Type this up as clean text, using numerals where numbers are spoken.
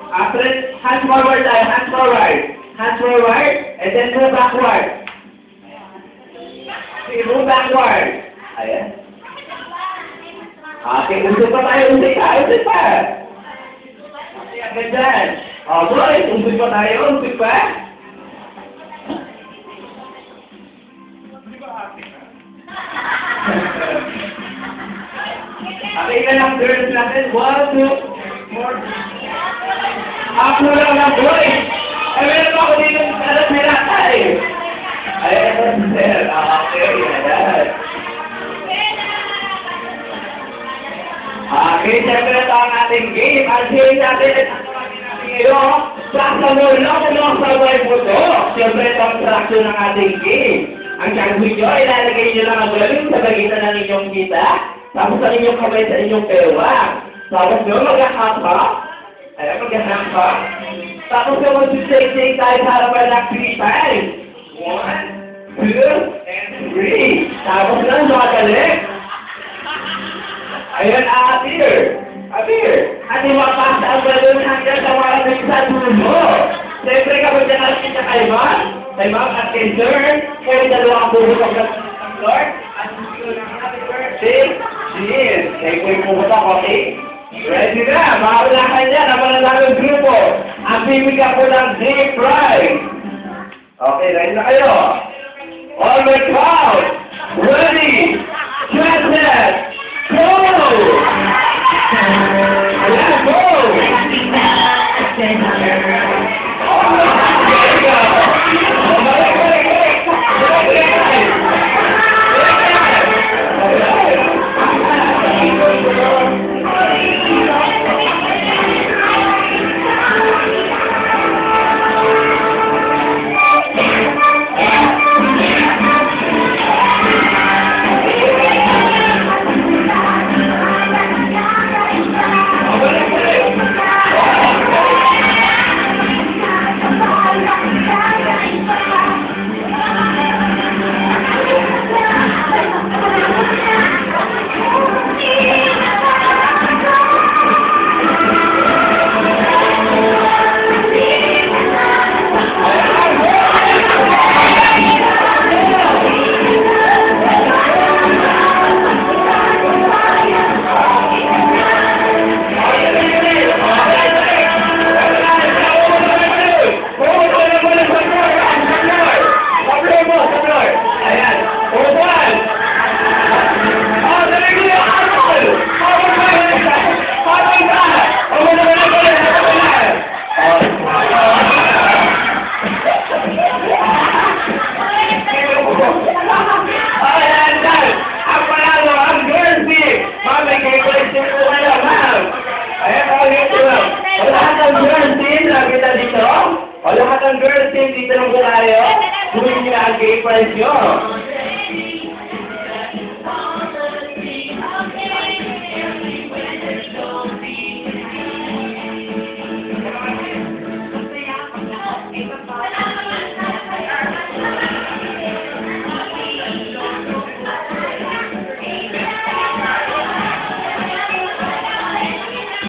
After it, hands forward tayo, hands forward. Hands forward, and then move backward. Okay, move backward. Ayan. Okay, usap pa tayo, usap pa. Okay, agad dyan. Boy, usap pa tayo, usap pa. Okay, ilan ang girls natin? 1, 2, more. Ako lang ang boy. Ay, meron ako dito sa pirata eh. Ay, ito si Sir. Okay, ayan. Okay, siyempre ito ang ating game. Ang game natin ay ngayon. Sasamulo kung nakasabay mo ito. Siyempre ito ang traction ng ating game. Ang gagawin nyo, ilalagay nyo lang ang galing sa bagitan ng inyong kita. Tapos ang inyong kamay sa inyong pewang. Tapos nyo, mag-ahapa. Ayan, mag-ahapa. Tapos nyo, mag-sing tayo sa harapan ng 3 times. 1, 2, and 3. Tapos na, magaling. Ayan, appear. At mapasa ang balon hanggang sa maraming sa dulo. Siyempre kapag dyan natin sa kay Ma'am at kay Sir, kayo dalawa ang buhok ng Lord. At susunod ng happy birthday. Cheers! Kayo po yung pumunta, okay? Ready na! Makakulakan niya na mananagong grupo. Ang bibigyan po ng day prize. Okay, ready na kayo? All my crowd! Ready! Set! Go! Ayan, go! Lahat ng girls team dito lang po tayo. Gawin niyo ang game prize nyo.